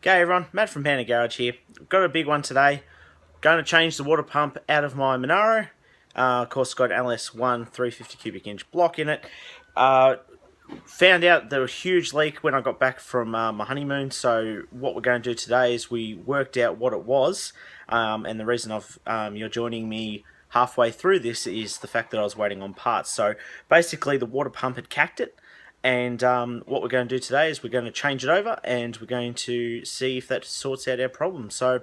G'day everyone, Matt from Panda Garage here. Got a big one today. Going to change the water pump out of my Monaro. Of course, it's got an LS1 350 cubic inch block in it. Found out there was a huge leak when I got back from my honeymoon, so what we're going to do today is we worked out what it was, and the reason you're joining me halfway through this is the fact that I was waiting on parts. So basically the water pump had cacked it, and what we're going to do today is we're going to change it over and we're going to see if that sorts out our problem. So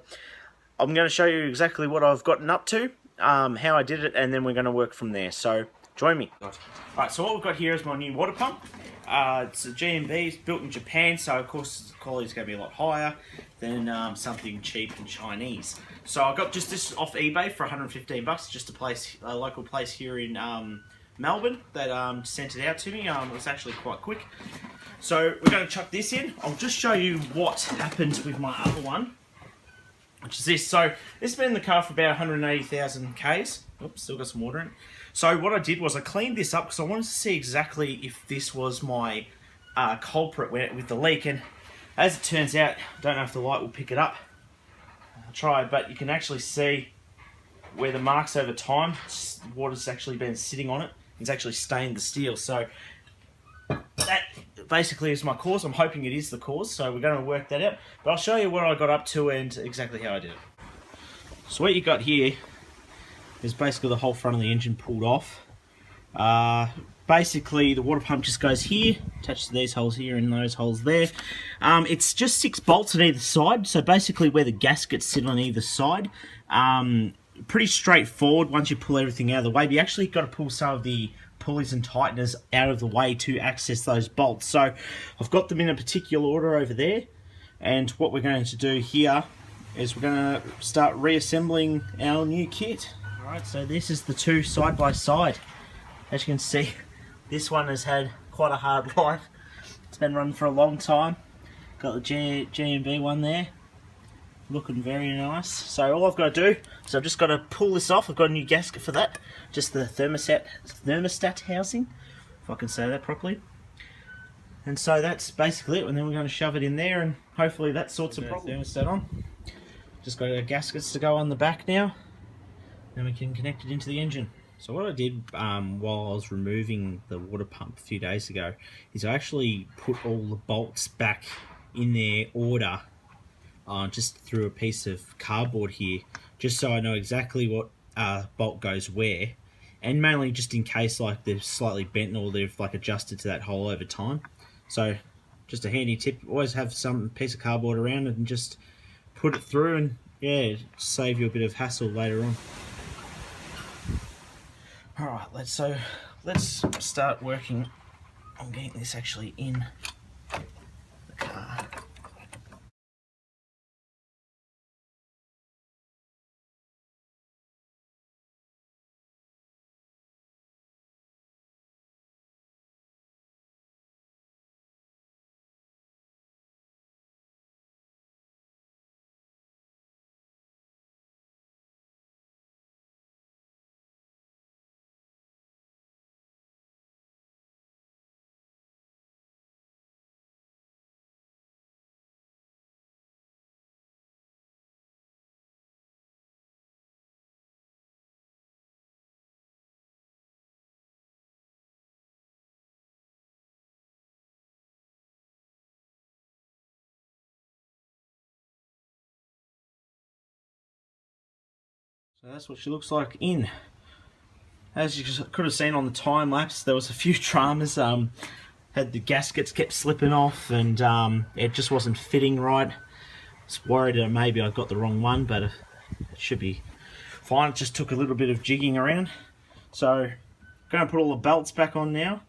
I'm going to show you exactly what I've gotten up to, how I did it, and then we're going to work from there. So join me. Alright, so what we've got here is my new water pump. It's a GMB, it's built in Japan, so of course the quality is going to be a lot higher than something cheap and Chinese. So I got just this off eBay for 115 bucks, just a local place here in Melbourne that sent it out to me. It was actually quite quick. So we're going to chuck this in. I'll just show you what happened with my other one, which is this. So this has been in the car for about 180,000 Ks. Oops, still got some water in it. So what I did was I cleaned this up because I wanted to see exactly if this was my culprit with the leak. And as it turns out, I don't know if the light will pick it up. I'll try, but you can actually see where the marks over time, water's actually been sitting on it. It's actually stained the steel. So that basically is my cause. I'm hoping it is the cause, so we're going to work that out. But I'll show you what I got up to and exactly how I did it. So what you got here is basically the whole front of the engine pulled off. Basically the water pump just goes here, attached to these holes here and those holes there. It's just 6 bolts on either side, so basically where the gaskets sit on either side. Pretty straightforward once you pull everything out of the way, but you actually got to pull some of the pulleys and tighteners out of the way to access those bolts. So I've got them in a particular order over there, and what we're going to do here is we're going to start reassembling our new kit. Alright, so this is the two side by side. As you can see, this one has had quite a hard life. It's been running for a long time. Got the GMB one there, looking very nice. So all I've got to do is I've just got to pull this off. I've got a new gasket for that, just the thermostat housing, if I can say that properly. And so that's basically it, and then we're going to shove it in there and hopefully that sorts the problem. Thermostat on. Just got our gaskets to go on the back now, then we can connect it into the engine. So what I did while I was removing the water pump a few days ago is I actually put all the bolts back in their order just through a piece of cardboard here, just so I know exactly what bolt goes where, and mainly just in case like they're slightly bent or they've like adjusted to that hole over time. So just a handy tip, always have some piece of cardboard around and just put it through, and yeah, save you a bit of hassle later on. Alright, let's start working on getting this actually in the car. So that's what she looks like in. As you could have seen on the time lapse, there was a few dramas. Had the gaskets kept slipping off, and it just wasn't fitting right. I was worried that maybe I got the wrong one, but it should be fine. It just took a little bit of jigging around. So I'm going to put all the belts back on now,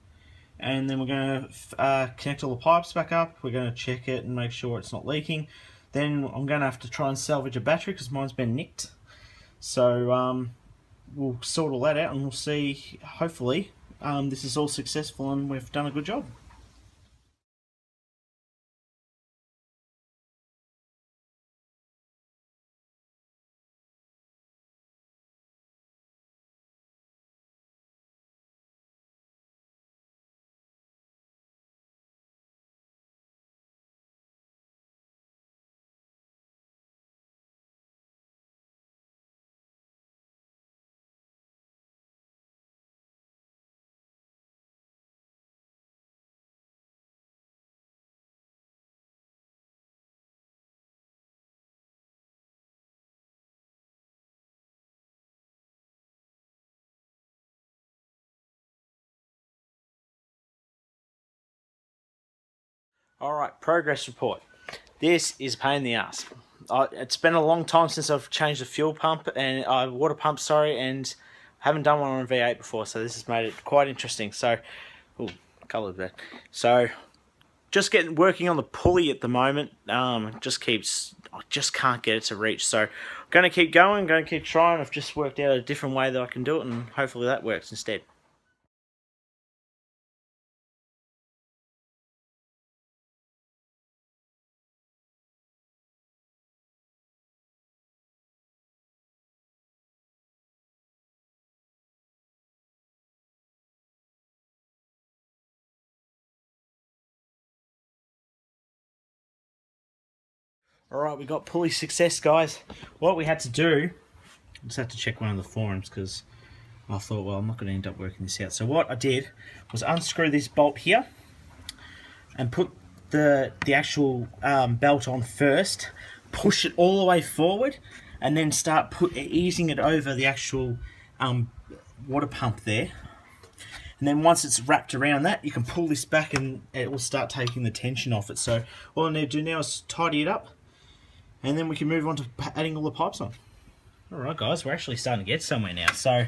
and then we're going to connect all the pipes back up. We're going to check it and make sure it's not leaking. Then I'm going to have to try and salvage a battery because mine's been nicked. So we'll sort all that out and we'll see, hopefully this is all successful and we've done a good job. Alright, progress report. This is a pain in the ass. It's been a long time since I've changed the fuel pump and water pump, sorry, and haven't done one on a V8 before, so this has made it quite interesting. So, ooh, coloured there. So, just working on the pulley at the moment. I just can't get it to reach. So, I'm going to keep going, going to keep trying. I've just worked out a different way that I can do it, and hopefully that works instead. Alright, we got pulley success, guys. What we had to do, I just had to check one of the forums because I thought, well, I'm not going to end up working this out. So what I did was unscrew this bolt here and put the actual belt on first, push it all the way forward, and then start easing it over the actual water pump there. And then once it's wrapped around that, you can pull this back and it will start taking the tension off it. So all I need to do now is tidy it up, and then we can move on to adding all the pipes on. Alright guys, we're actually starting to get somewhere now. So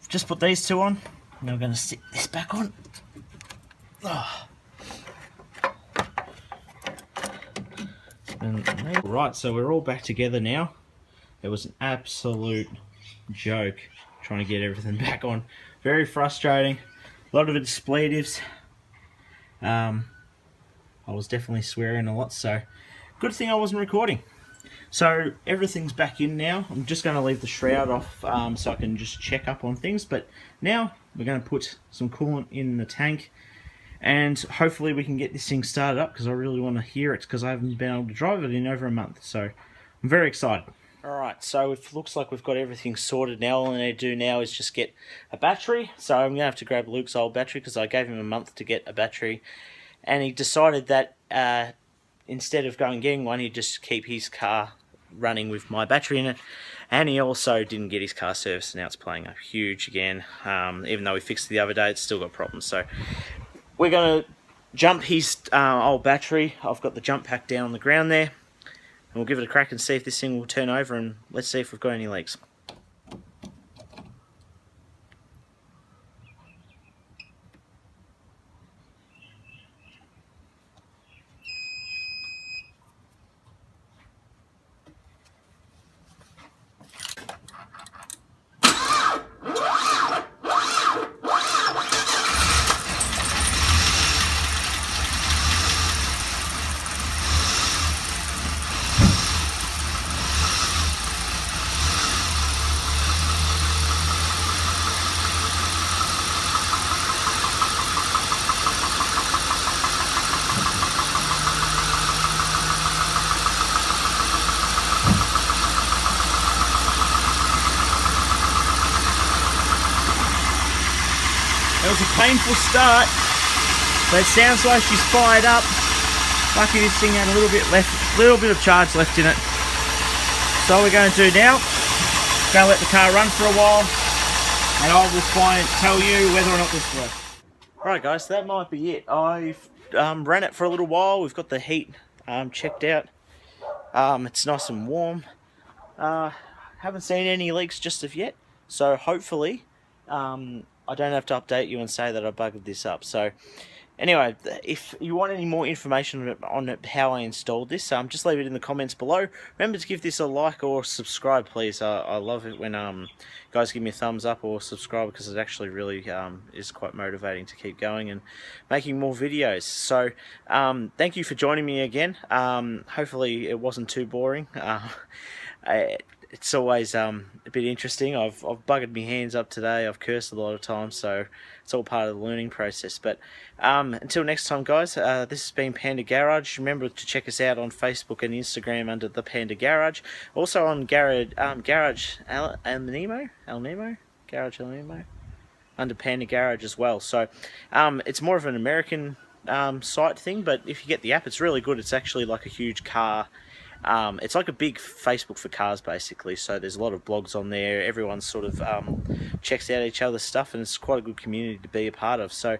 just put these two on, and I'm going to stick this back on. Oh. Right, so we're all back together now. It was an absolute joke trying to get everything back on. Very frustrating. A lot of expletives. I was definitely swearing a lot, so good thing I wasn't recording. So everything's back in now. I'm just going to leave the shroud off so I can just check up on things. But now we're going to put some coolant in the tank, and hopefully we can get this thing started up because I really want to hear it because I haven't been able to drive it in over a month. So I'm very excited. Alright, so it looks like we've got everything sorted now. All I need to do now is just get a battery. So I'm going to have to grab Luke's old battery because I gave him a month to get a battery. And he decided that instead of going and getting one, he'd just keep his car running with my battery in it. And he also didn't get his car serviced, and now it's playing up huge again. Even though we fixed it the other day, it's still got problems. So we're going to jump his old battery. I've got the jump pack down on the ground there. And we'll give it a crack and see if this thing will turn over, and let's see if we've got any leaks. It was a painful start, but it sounds like she's fired up. Lucky this thing had a little bit of charge left in it. So what we're going to do now, going to let the car run for a while, and I will tell you whether or not this works. Right guys, so that might be it. I've ran it for a little while. We've got the heat checked out. It's nice and warm. Haven't seen any leaks just of yet, so hopefully I don't have to update you and say that I bugged this up. So anyway, if you want any more information on how I installed this, just leave it in the comments below. Remember to give this a like or subscribe, please. I love it when guys give me a thumbs up or subscribe, because it actually really is quite motivating to keep going and making more videos. So thank you for joining me again. Hopefully it wasn't too boring. It's always a bit interesting. I've buggered my hands up today. I've cursed a lot of times, so it's all part of the learning process. But until next time, guys, this has been Panda Garage. Remember to check us out on Facebook and Instagram under the Panda Garage. Also on Garage El Nemo under Panda Garage as well. So it's more of an American site thing, but if you get the app, it's really good. It's actually like a huge car It's like a big Facebook for cars, basically. So there's a lot of blogs on there. Everyone sort of checks out each other's stuff, and it's quite a good community to be a part of. So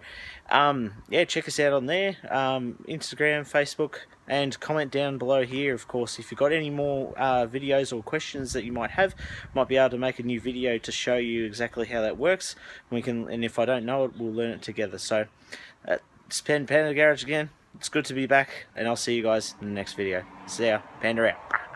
yeah, check us out on there, Instagram, Facebook, and comment down below here. Of course, if you've got any more videos or questions that you might have, might be able to make a new video to show you exactly how that works. And if I don't know it, we'll learn it together. So it's Panda Garage again. It's good to be back, and I'll see you guys in the next video. See ya. Panda out.